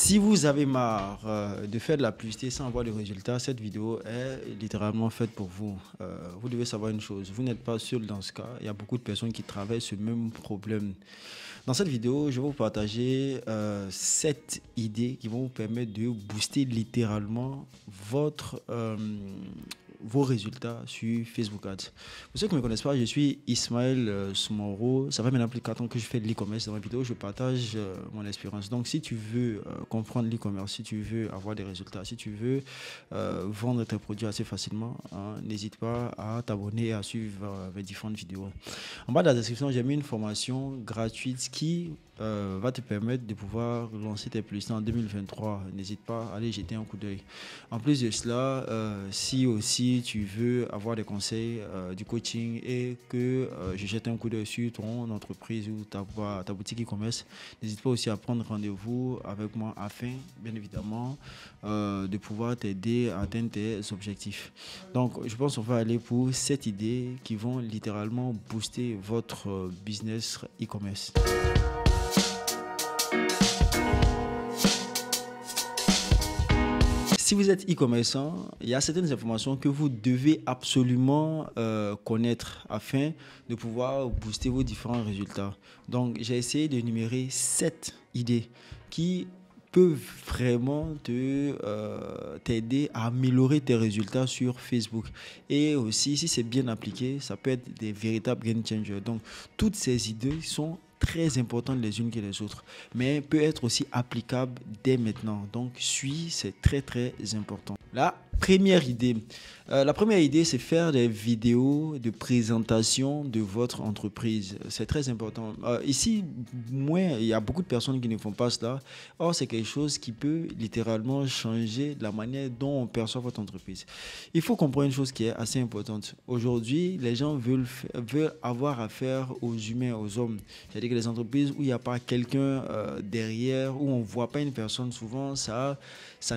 Si vous avez marre de faire de la publicité sans avoir de résultats, cette vidéo est littéralement faite pour vous. Vous devez savoir une chose, vous n'êtes pas seul dans ce cas. Il y a beaucoup de personnes qui travaillent ce même problème. Dans cette vidéo, je vais vous partager 7 idées qui vont vous permettre de booster littéralement vos résultats sur Facebook Ads. Pour ceux qui ne me connaissent pas, je suis Ismaël Soumoro. Ça fait maintenant plus de 4 ans que je fais de l'e-commerce. Dans ma vidéo, je partage mon expérience. Donc, si tu veux comprendre l'e-commerce, si tu veux avoir des résultats, si tu veux vendre tes produits assez facilement, n'hésite pas à t'abonner et à suivre mes différentes vidéos. En bas de la description, j'ai mis une formation gratuite qui va te permettre de pouvoir lancer tes publicités en 2023. N'hésite pas à aller jeter un coup d'œil. En plus de cela, si aussi tu veux avoir des conseils, du coaching et que je jette un coup d'œil sur ton entreprise ou ta boutique e-commerce, n'hésite pas aussi à prendre rendez-vous avec moi afin, bien évidemment, de pouvoir t'aider à atteindre tes objectifs. Donc, je pense qu'on va aller pour 7 idées qui vont littéralement booster votre business e-commerce. Si vous êtes e-commerçant, il y a certaines informations que vous devez absolument connaître afin de pouvoir booster vos différents résultats. Donc, j'ai essayé d'énumérer 7 idées qui peuvent vraiment t'aider à améliorer tes résultats sur Facebook. Et aussi, si c'est bien appliqué, ça peut être des véritables game changers. Donc, toutes ces idées sont très importantes les unes que les autres, mais peut être aussi applicable dès maintenant. Donc, c'est très très important. La première idée, c'est faire des vidéos de présentation de votre entreprise. C'est très important. Ici, il y a beaucoup de personnes qui ne font pas cela. Or, c'est quelque chose qui peut littéralement changer la manière dont on perçoit votre entreprise. Il faut comprendre une chose qui est assez importante. Aujourd'hui, les gens veulent avoir affaire aux humains, aux hommes. C'est-à-dire que les entreprises où il n'y a pas quelqu'un derrière, où on ne voit pas une personne, souvent, ça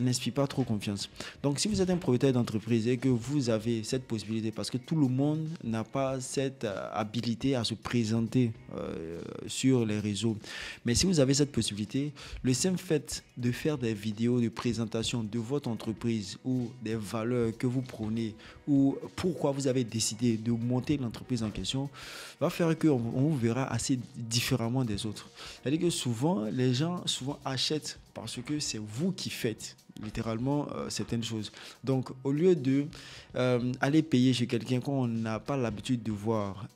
n'inspire pas trop confiance. Donc, si vous êtes un propriétaire d'entreprise et que vous avez cette possibilité, parce que tout le monde n'a pas cette habilité à se présenter sur les réseaux, mais si vous avez cette possibilité, le simple fait de faire des vidéos de présentation de votre entreprise ou des valeurs que vous prônez ou pourquoi vous avez décidé de monter l'entreprise en question va faire qu'on vous verra assez différemment des autres. C'est-à-dire que souvent, les gens achètent parce que c'est vous qui faites littéralement certaines choses. Donc, au lieu de aller payer chez quelqu'un qu'on n'a pas l'habitude de voir,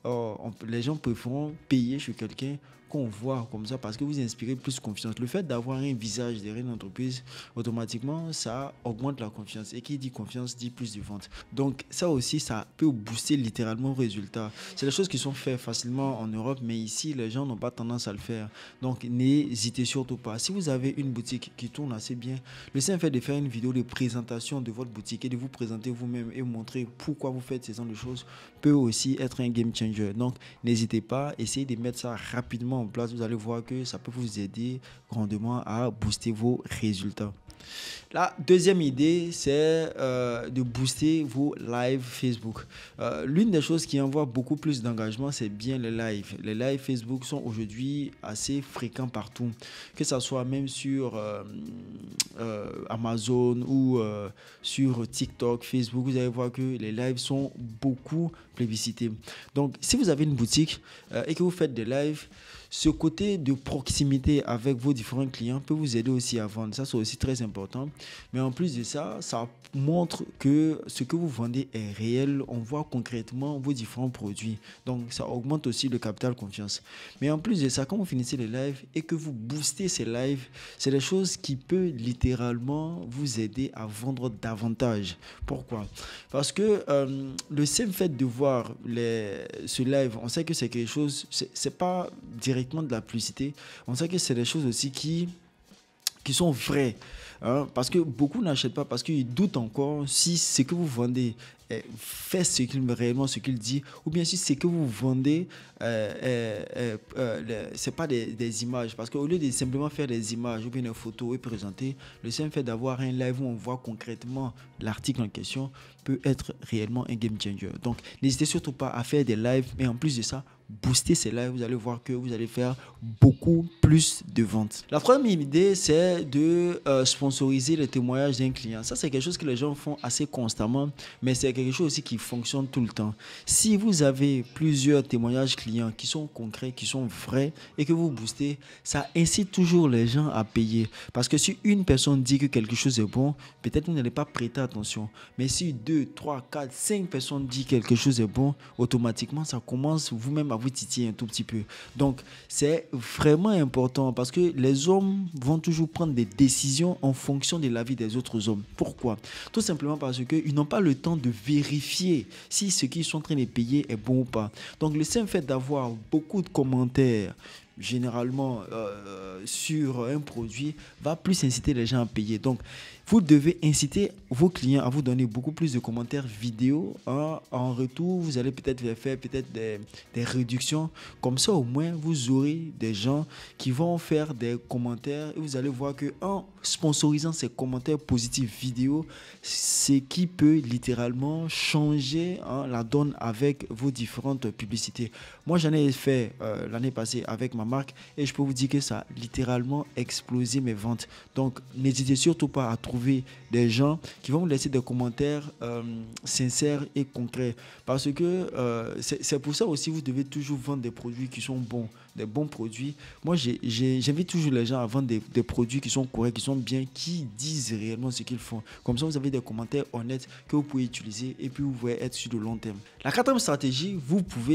les gens préfèrent payer chez quelqu'un qu'on voit comme ça parce que vous inspirez plus confiance. Le fait d'avoir un visage derrière une entreprise, automatiquement, ça augmente la confiance. Et qui dit confiance dit plus de ventes. Donc, ça aussi, ça peut booster littéralement le résultat. C'est des choses qui sont faites facilement en Europe, mais ici, les gens n'ont pas tendance à le faire. Donc, n'hésitez surtout pas. Si vous avez une boutique qui tourne assez bien, le simple fait de faire une vidéo de présentation de votre boutique et de vous présenter vous-même et montrer pourquoi vous faites ces genre de choses peut aussi être un game changer. Donc, n'hésitez pas, essayez de mettre ça rapidement en place. Vous allez voir que ça peut vous aider grandement à booster vos résultats. La deuxième idée, c'est de booster vos lives Facebook. L'une des choses qui envoie beaucoup plus d'engagement, c'est bien les lives. Les lives Facebook sont aujourd'hui assez fréquents partout, que ce soit même sur Amazon ou sur TikTok, Facebook. Vous allez voir que les lives sont beaucoup plébiscités. Donc, si vous avez une boutique et que vous faites des lives, ce côté de proximité avec vos différents clients peut vous aider aussi à vendre. Ça, c'est aussi très important. Mais en plus de ça, ça montre que ce que vous vendez est réel. On voit concrètement vos différents produits. Donc, ça augmente aussi le capital confiance. Mais en plus de ça, quand vous finissez les lives et que vous boostez ces lives, c'est des choses qui peuvent littéralement vous aider à vendre davantage. Pourquoi? Parce que le simple fait de voir ce live, on sait que c'est quelque chose, c'est pas directement de la publicité. On sait que c'est des choses aussi qui sont vraies. Parce que beaucoup n'achètent pas parce qu'ils doutent encore si ce que vous vendez fait réellement ce qu'il dit, ou bien si ce que vous vendez c'est pas des images, parce qu'au lieu de simplement faire des images ou bien des photos et présenter, le simple fait d'avoir un live où on voit concrètement l'article en question peut être réellement un game changer. Donc n'hésitez surtout pas à faire des lives, mais en plus de ça, booster ces lives, vous allez voir que vous allez faire beaucoup plus de ventes. La troisième idée, c'est de sponsoriser les témoignages d'un client. Ça, c'est quelque chose que les gens font assez constamment, mais c'est quelque chose aussi qui fonctionne tout le temps. Si vous avez plusieurs témoignages clients qui sont concrets, qui sont vrais et que vous boostez, ça incite toujours les gens à payer. Parce que si une personne dit que quelque chose est bon, peut-être vous n'allez pas prêter attention. Mais si 2, 3, 4, 5 personnes disent quelque chose est bon, automatiquement, ça commence vous-même à vous titiller un tout petit peu. Donc, c'est vraiment important parce que les hommes vont toujours prendre des décisions en fonction de l'avis des autres hommes. Pourquoi? Tout simplement parce qu'ils n'ont pas le temps de vérifier si ce qu'ils sont en train de payer est bon ou pas. Donc, le simple fait d'avoir beaucoup de commentaires, généralement sur un produit, va plus inciter les gens à payer. Donc, vous devez inciter vos clients à vous donner beaucoup plus de commentaires vidéo. En retour, vous allez peut-être faire des réductions. Comme ça, au moins, vous aurez des gens qui vont faire des commentaires et vous allez voir qu'en sponsorisant ces commentaires positifs vidéo, c'est qui peut littéralement changer la donne avec vos différentes publicités. Moi, j'en ai fait l'année passée avec ma marque et je peux vous dire que ça a littéralement explosé mes ventes. Donc, n'hésitez surtout pas à trouver des gens qui vont vous laisser des commentaires sincères et concrets. Parce que c'est pour ça aussi vous devez toujours vendre des produits qui sont bons, des bons produits. Moi, j'invite toujours les gens à vendre des produits qui sont corrects, qui sont bien, qui disent réellement ce qu'ils font. Comme ça, vous avez des commentaires honnêtes que vous pouvez utiliser et puis vous pouvez être sur le long terme. La quatrième stratégie,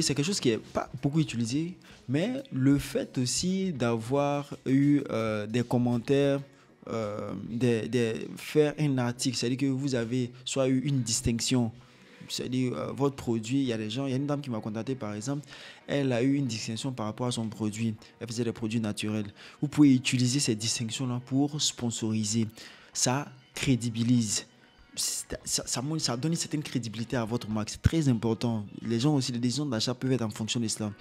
c'est quelque chose qui n'est pas beaucoup utilisé, mais le fait aussi d'avoir eu des commentaires, faire un article, c'est-à-dire que vous avez soit eu une distinction, c'est-à-dire votre produit, il y a une dame qui m'a contacté par exemple, elle a eu une distinction par rapport à son produit, elle faisait des produits naturels. Vous pouvez utiliser ces distinctions-là pour sponsoriser, ça crédibilise. Ça donne une certaine crédibilité à votre marque. C'est très important. Les gens aussi, les décisions d'achat peuvent être en fonction de cela.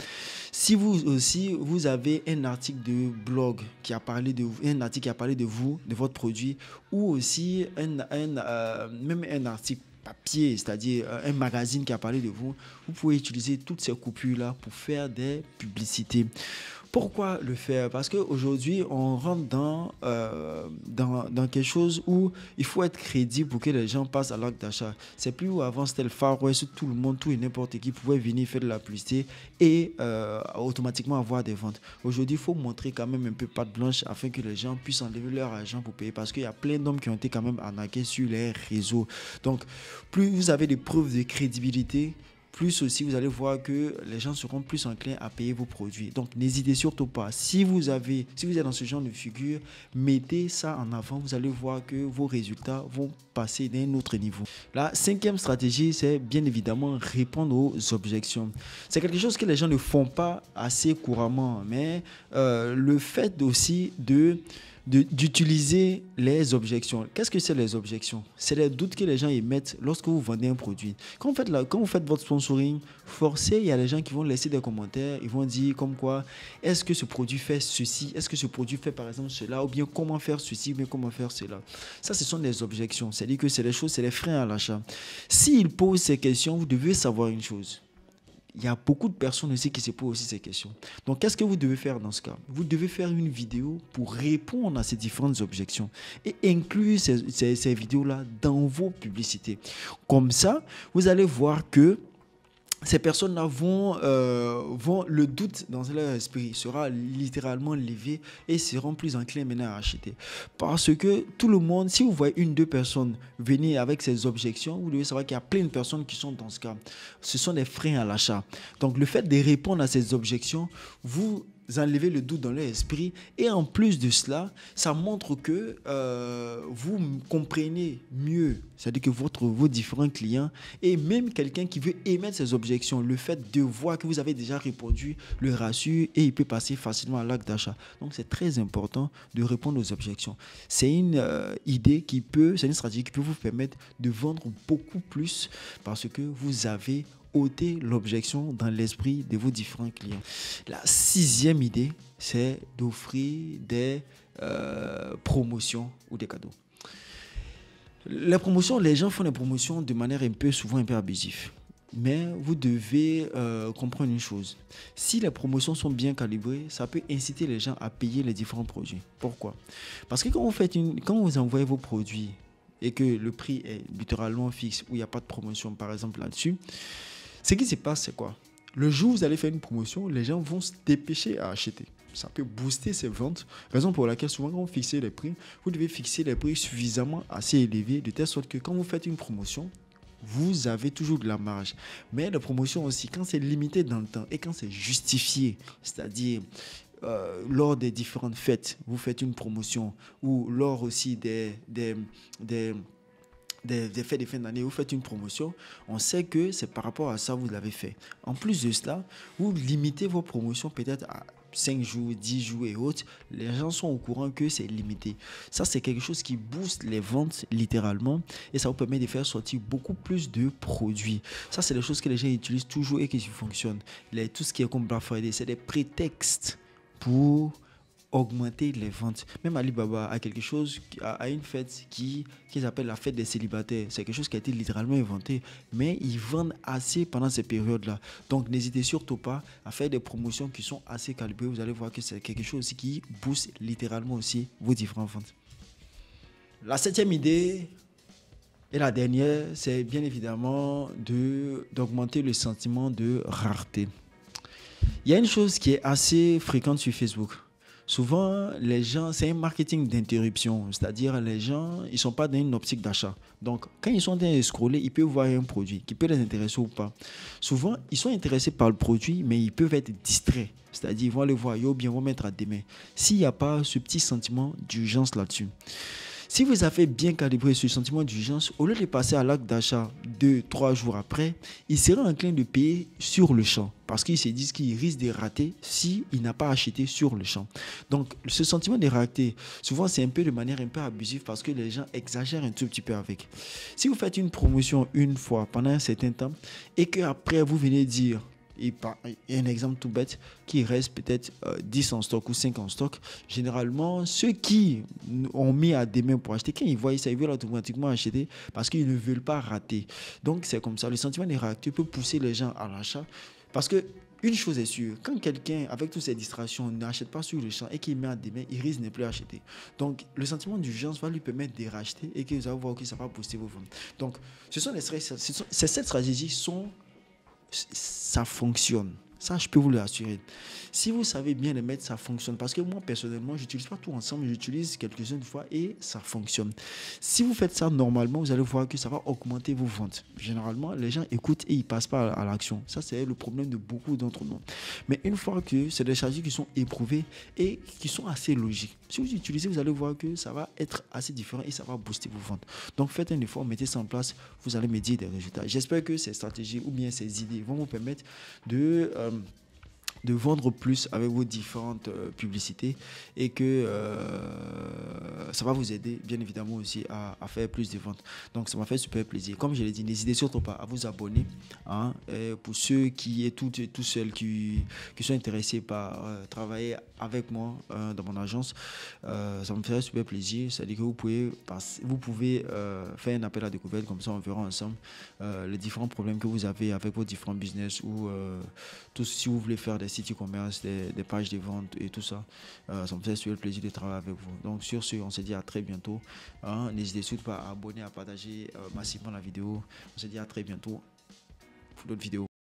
Si vous aussi, vous avez un article de blog qui a parlé de vous, un article qui a parlé de vous, de votre produit, ou aussi même un article papier, c'est-à-dire un magazine qui a parlé de vous, vous pouvez utiliser toutes ces coupures-là pour faire des publicités. Pourquoi le faire? Parce qu'aujourd'hui, on rentre dans quelque chose où il faut être crédible pour que les gens passent à l'acte d'achat. C'est plus où avant, c'était le Far West, tout le monde, tout et n'importe qui pouvait venir faire de la publicité et automatiquement avoir des ventes. Aujourd'hui, il faut montrer quand même un peu patte blanche afin que les gens puissent enlever leur argent pour payer parce qu'il y a plein d'hommes qui ont été quand même arnaqués sur les réseaux. Donc, plus vous avez des preuves de crédibilité, plus aussi vous allez voir que les gens seront plus enclins à payer vos produits. Donc n'hésitez surtout pas. Si vous êtes dans ce genre de figure, mettez ça en avant. Vous allez voir que vos résultats vont passer d'un autre niveau. La cinquième stratégie, c'est bien évidemment répondre aux objections. C'est quelque chose que les gens ne font pas assez couramment, mais le fait aussi d'utiliser les objections. Qu'est-ce que c'est les objections? C'est les doutes que les gens émettent lorsque vous vendez un produit. Quand vous faites votre sponsoring, forcé, il y a des gens qui vont laisser des commentaires, ils vont dire comme quoi, est-ce que ce produit fait ceci? Est-ce que ce produit fait par exemple cela? Ou bien comment faire ceci? Ou bien comment faire cela? Ça, ce sont des objections. C'est-à-dire que c'est les freins à l'achat. S'ils posent ces questions, vous devez savoir une chose. Il y a beaucoup de personnes aussi qui se posent aussi ces questions. Donc, qu'est-ce que vous devez faire dans ce cas? Vous devez faire une vidéo pour répondre à ces différentes objections et inclure ces vidéos-là dans vos publicités. Comme ça, vous allez voir que ces personnes-là le doute dans leur esprit sera littéralement levé et seront plus enclins maintenant à acheter. Parce que tout le monde, si vous voyez une, deux personnes venir avec ces objections, vous devez savoir qu'il y a plein de personnes qui sont dans ce cas. Ce sont des freins à l'achat. Donc le fait de répondre à ces objections, vous enlevez le doute dans leur esprit et en plus de cela, ça montre que vous comprenez mieux, c'est-à-dire que vos différents clients et même quelqu'un qui veut émettre ses objections, le fait de voir que vous avez déjà répondu le rassure et il peut passer facilement à l'acte d'achat. Donc c'est très important de répondre aux objections. C'est une c'est une stratégie qui peut vous permettre de vendre beaucoup plus parce que vous avez ôter l'objection dans l'esprit de vos différents clients. La sixième idée, c'est d'offrir des promotions ou des cadeaux. Les promotions, les gens font des promotions de manière souvent un peu abusive. Mais vous devez comprendre une chose. Si les promotions sont bien calibrées, ça peut inciter les gens à payer les différents produits. Pourquoi? Parce que quand vous envoyez vos produits et que le prix est littéralement fixe, où il n'y a pas de promotion par exemple là-dessus, ce qui se passe, c'est quoi? Le jour où vous allez faire une promotion, les gens vont se dépêcher à acheter. Ça peut booster ces ventes. Raison pour laquelle souvent quand vous fixez les prix, vous devez fixer les prix suffisamment assez élevés de telle sorte que quand vous faites une promotion, vous avez toujours de la marge. Mais la promotion aussi, quand c'est limité dans le temps et quand c'est justifié, c'est-à-dire lors des différentes fêtes, vous faites une promotion ou lors aussi des fêtes de fin d'année, vous faites une promotion, on sait que c'est par rapport à ça que vous l'avez fait. En plus de cela, vous limitez vos promotions peut-être à 5 jours, 10 jours et autres. Les gens sont au courant que c'est limité. Ça, c'est quelque chose qui booste les ventes littéralement et ça vous permet de faire sortir beaucoup plus de produits. Ça, c'est les choses que les gens utilisent toujours et qui fonctionnent. Tout ce qui est comme Black Friday, c'est des prétextes pour augmenter les ventes. Même Alibaba a quelque chose, a une fête qu'ils appellent la fête des célibataires. C'est quelque chose qui a été littéralement inventé, mais ils vendent assez pendant ces périodes-là. Donc n'hésitez surtout pas à faire des promotions qui sont assez calibrées. Vous allez voir que c'est quelque chose aussi qui booste littéralement aussi vos différentes ventes. La septième idée et la dernière, c'est bien évidemment d'augmenter le sentiment de rareté. Il y a une chose qui est assez fréquente sur Facebook. Souvent, les gens, c'est un marketing d'interruption. C'est-à-dire, les gens, ils ne sont pas dans une optique d'achat. Donc, quand ils sont en train de scroller, ils peuvent voir un produit qui peut les intéresser ou pas. Souvent, ils sont intéressés par le produit, mais ils peuvent être distraits. C'est-à-dire, ils vont le voir ou bien vont mettre à demain. S'il n'y a pas ce petit sentiment d'urgence là-dessus. Si vous avez bien calibré ce sentiment d'urgence, au lieu de passer à l'acte d'achat 2-3 jours après, il sera enclin de payer sur le champ parce qu'ils se disent qu'il risque de rater s'il n'a pas acheté sur le champ. Donc, ce sentiment de rater, souvent, c'est un peu de manière un peu abusive parce que les gens exagèrent un tout petit peu avec. Si vous faites une promotion une fois pendant un certain temps et qu'après, vous venez dire et un exemple tout bête, qui reste peut-être 10 en stock ou 5 en stock, généralement, ceux qui ont mis à des mains pour acheter, quand ils voient ça, ils veulent automatiquement acheter parce qu'ils ne veulent pas rater. Donc, c'est comme ça. Le sentiment de rater peut pousser les gens à l'achat parce que une chose est sûre, quand quelqu'un, avec toutes ces distractions, n'achète pas sur le champ et qu'il met à des mains, il risque de ne plus acheter. Donc, le sentiment d'urgence va lui permettre de racheter et que vous allez voir que ça va booster vos ventes. Donc, ces 7 stratégies ça fonctionne. Ça, je peux vous l'assurer. Si vous savez bien les mettre, ça fonctionne. Parce que moi, personnellement, je n'utilise pas tout ensemble. J'utilise quelques-unes de fois et ça fonctionne. Si vous faites ça normalement, vous allez voir que ça va augmenter vos ventes. Généralement, les gens écoutent et ils ne passent pas à l'action. Ça, c'est le problème de beaucoup d'entre nous. Mais une fois que c'est des stratégies qui sont éprouvées et qui sont assez logiques, si vous utilisez, vous allez voir que ça va être assez différent et ça va booster vos ventes. Donc, faites un effort, mettez ça en place. Vous allez me dire des résultats. J'espère que ces stratégies ou bien ces idées vont vous permettre de vendre plus avec vos différentes publicités et que ça va vous aider bien évidemment aussi à faire plus de ventes. Donc ça m'a fait super plaisir. Comme je l'ai dit, n'hésitez surtout pas à vous abonner. Hein, pour ceux qui est tout seuls qui sont intéressés par travailler avec moi dans mon agence, ça me ferait super plaisir. C'est-à-dire que vous pouvez faire un appel à découverte, comme ça on verra ensemble les différents problèmes que vous avez avec vos différents business ou si vous voulez faire des sites e-commerce, des pages de vente et tout ça. Ça me fait super plaisir de travailler avec vous. Donc sur ce, on se dit à très bientôt. Hein, n'hésitez surtout pas à abonner, à partager massivement la vidéo. On se dit à très bientôt pour d'autres vidéos.